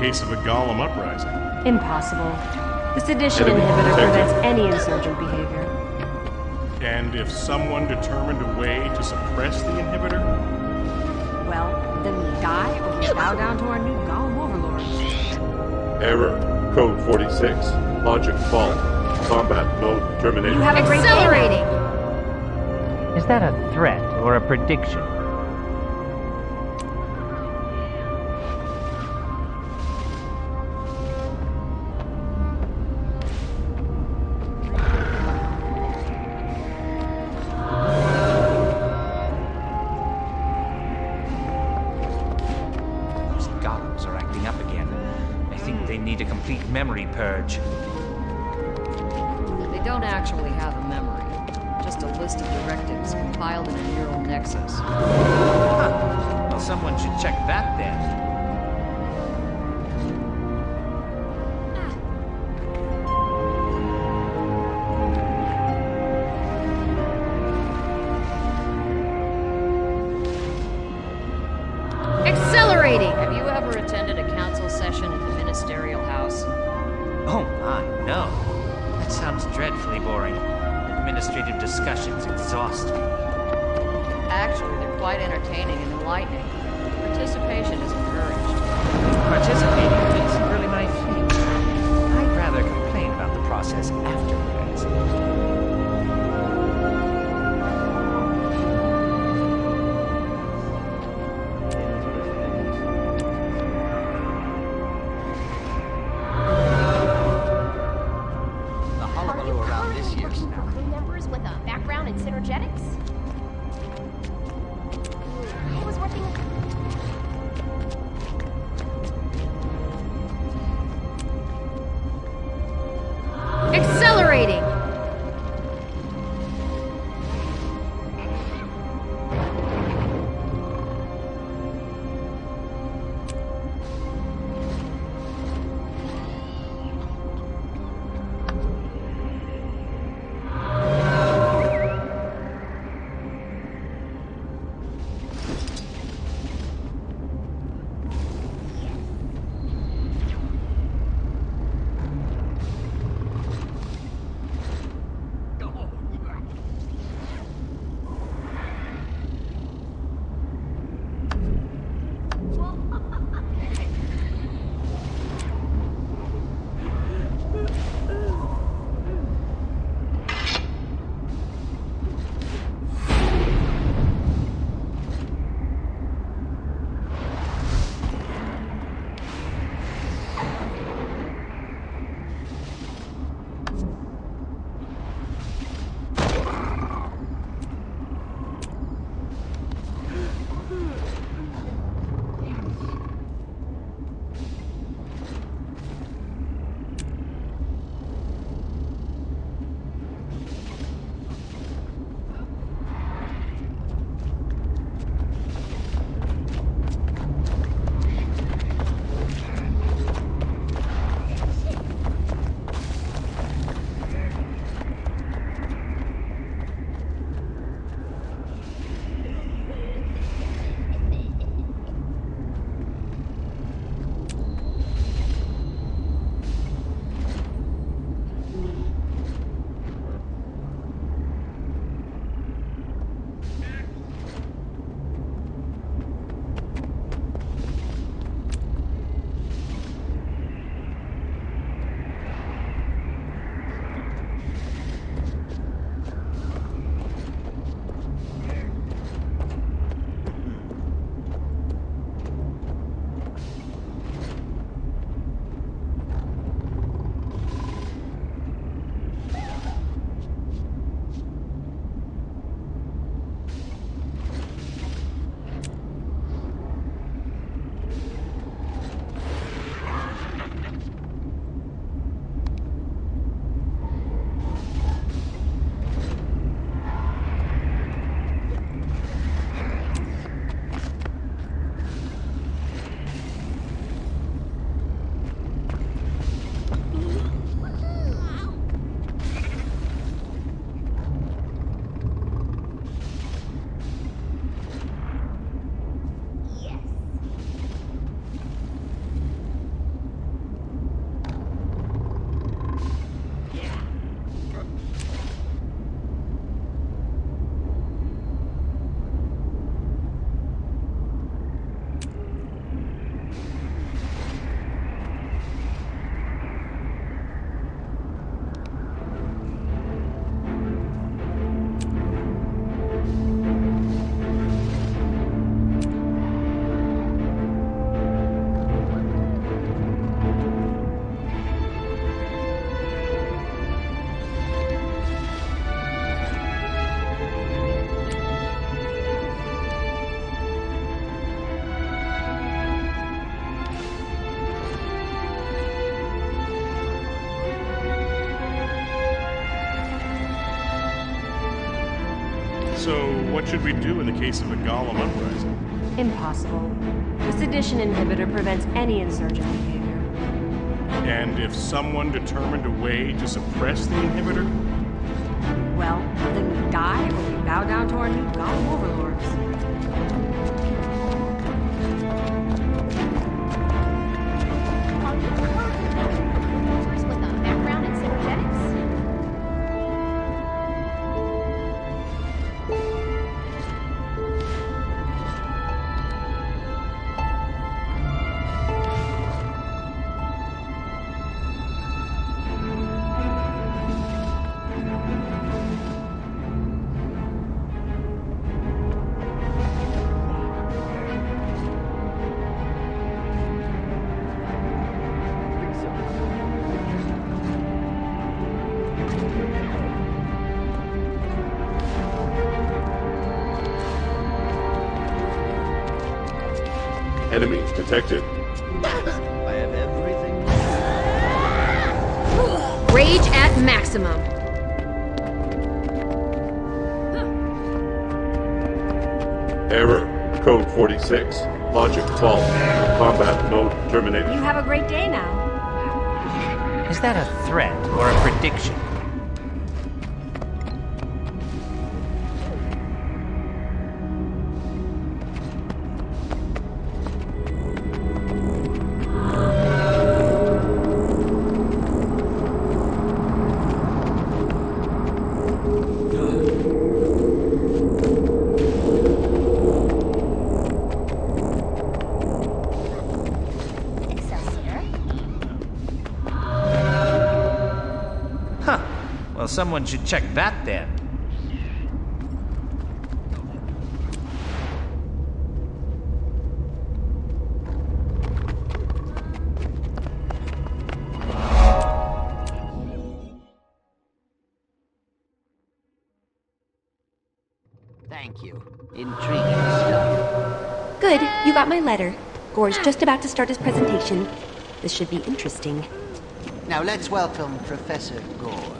case of a golem uprising. Impossible. The sedition Enemy inhibitor detected. prevents any insurgent behavior. And if someone determined a way to suppress the inhibitor? Well, then we die or we bow down to our new golem overlords. Error. Code 46. Logic fault. Combat mode terminated. You have a great Accelerating! Is that a threat or a prediction? Those golems are acting up again. I think they need a complete memory purge. They don't actually have a memory. Just a list of directives compiled in a neural nexus. Huh. Well, someone should check that then. Accelerating! Have you ever attended a council session at the Ministerial House? Oh my, no. That sounds dreadfully boring. Administrative discussions exhaust me. Actually, they're quite entertaining and enlightening. Participation is encouraged. Participating isn't really my thing. I'd rather complain about the process afterwards. The hullabaloo around this year's crew members with a background in synergetics? I was working... So, what should we do in the case of a golem uprising? Impossible. The sedition inhibitor prevents any insurgent behavior. And if someone determined a way to suppress the inhibitor? Well, then we die or we bow down to our new golem overlords. Are you members with a background in synergetics? Enemy detected. I have everything. Rage at maximum. Error. Code 46. Logic fault. Combat mode terminated. You have a great day now. Is that a threat or a prediction? Excelsior. Huh. Well, someone should check that then. Thank you. Intriguing stuff. Good, you got my letter. Gore's just about to start his presentation. This should be interesting. Now let's welcome Professor Gore.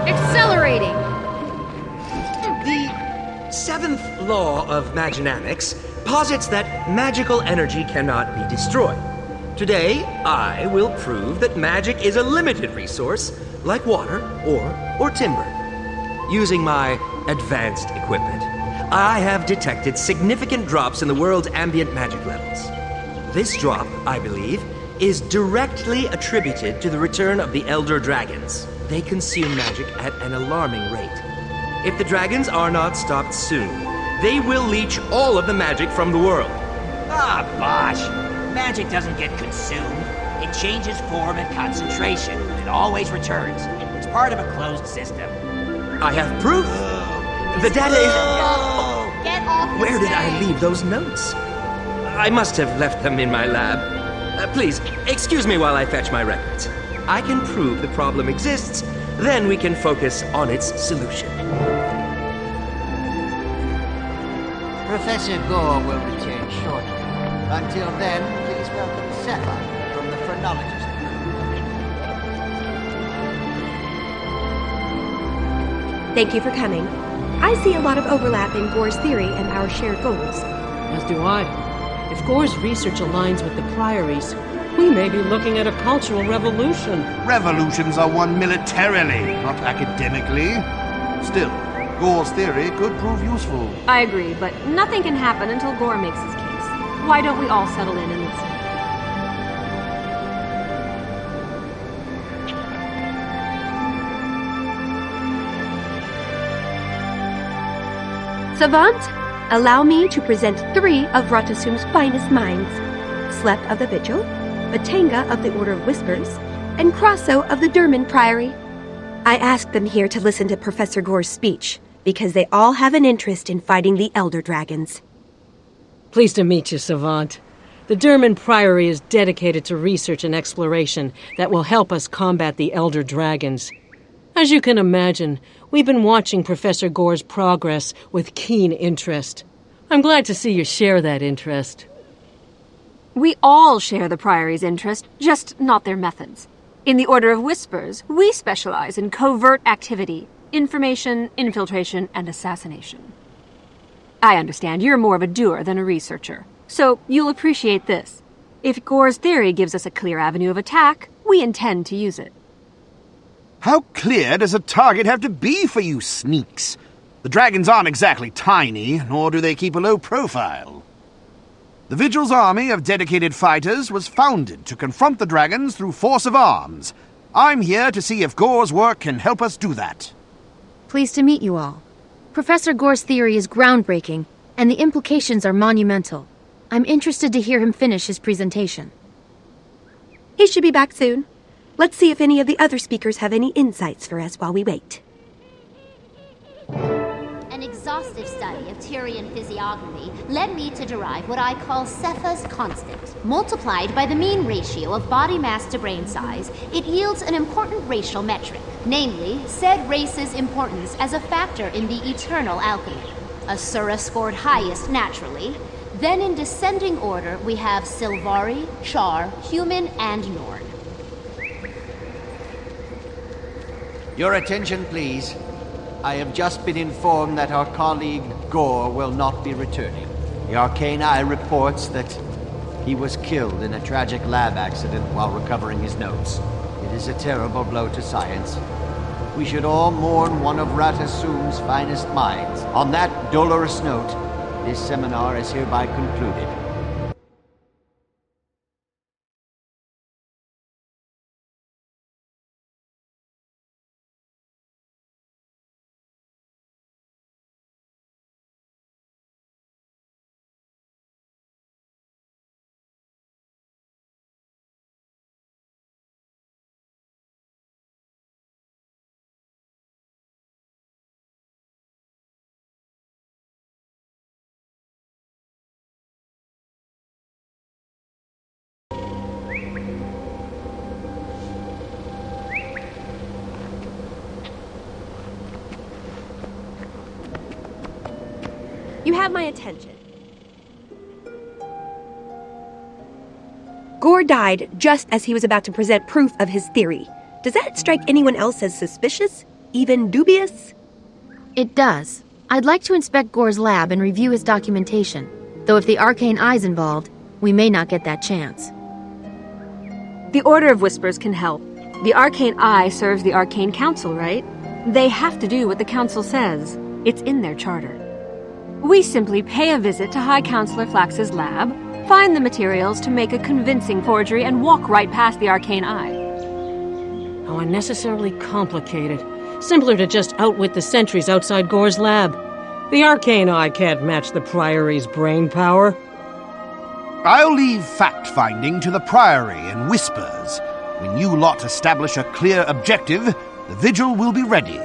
Accelerating! The seventh law of maginamics posits that magical energy cannot be destroyed. Today, I will prove that magic is a limited resource, like water or timber. Using my advanced equipment, I have detected significant drops in the world's ambient magic levels. This drop, I believe, is directly attributed to the return of the Elder Dragons. They consume magic at an alarming rate. If the dragons are not stopped soon, they will leech all of the magic from the world. Ah, bosh! Magic doesn't get consumed. It changes form and concentration, but it always returns. It's part of a closed system. I have proof. The data is... Get off the Where did I stage. leave those notes? I must have left them in my lab. Please, excuse me while I fetch my records. I can prove the problem exists, then we can focus on its solution. Professor Gore will return shortly. Until then, please welcome Seppa from the Phrenologist Group. Thank you for coming. I see a lot of overlap in Gore's theory and our shared goals. As do I. If Gore's research aligns with the Priory's, we may be looking at a cultural revolution. Revolutions are won militarily, not academically. Still, Gore's theory could prove useful. I agree, but nothing can happen until Gore makes his case. Why don't we all settle in and listen? Savant, allow me to present 3 of Vratasum's finest minds. Slep of the Vigil, Batanga of the Order of Whispers, and Crosso of the Durman Priory. I asked them here to listen to Professor Gore's speech, because they all have an interest in fighting the Elder Dragons. Pleased to meet you, Savant. The Durman Priory is dedicated to research and exploration that will help us combat the Elder Dragons. As you can imagine, we've been watching Professor Gore's progress with keen interest. I'm glad to see you share that interest. We all share the Priory's interest, just not their methods. In the Order of Whispers, we specialize in covert activity, information, infiltration, and assassination. I understand you're more of a doer than a researcher, so you'll appreciate this. If Gore's theory gives us a clear avenue of attack, we intend to use it. How clear does a target have to be for you sneaks? The dragons aren't exactly tiny, nor do they keep a low profile. The Vigil's army of dedicated fighters was founded to confront the dragons through force of arms. I'm here to see if Gore's work can help us do that. Pleased to meet you all. Professor Gore's theory is groundbreaking, and the implications are monumental. I'm interested to hear him finish his presentation. He should be back soon. Let's see if any of the other speakers have any insights for us while we wait. An exhaustive study of Tyrian physiognomy led me to derive what I call Cepha's constant. Multiplied by the mean ratio of body mass to brain size, it yields an important racial metric, namely, said race's importance as a factor in the eternal alchemy. Asura scored highest naturally. Then in descending order, we have Sylvari, Char, Human, and Norn. Your attention, please. I have just been informed that our colleague Gore will not be returning. The Arcane Eye reports that he was killed in a tragic lab accident while recovering his notes. It is a terrible blow to science. We should all mourn one of Ratasum's finest minds. On that dolorous note, this seminar is hereby concluded. You have my attention. Gore died just as he was about to present proof of his theory. Does that strike anyone else as suspicious? Even dubious? It does. I'd like to inspect Gore's lab and review his documentation. Though if the Arcane Eye's involved, we may not get that chance. The Order of Whispers can help. The Arcane Eye serves the Arcane Council, right? They have to do what the Council says. It's in their charter. We simply pay a visit to High Counselor Flax's lab, find the materials to make a convincing forgery, and walk right past the Arcane Eye. How unnecessarily complicated. Simpler to just outwit the sentries outside Gore's lab. The Arcane Eye can't match the Priory's brain power. I'll leave fact-finding to the Priory and Whispers. When you lot establish a clear objective, the Vigil will be ready.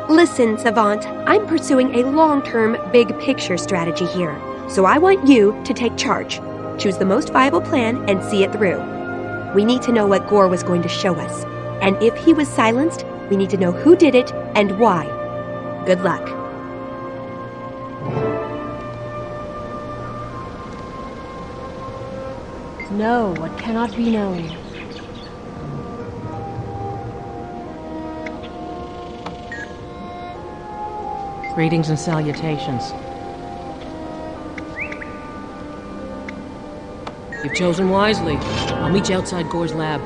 Listen, Savant, I'm pursuing a long-term, big-picture strategy here. So I want you to take charge. Choose the most viable plan and see it through. We need to know what Gore was going to show us. And if he was silenced, we need to know who did it and why. Good luck. Know what cannot be known. Greetings and salutations. You've chosen wisely. I'll meet you outside Gore's lab.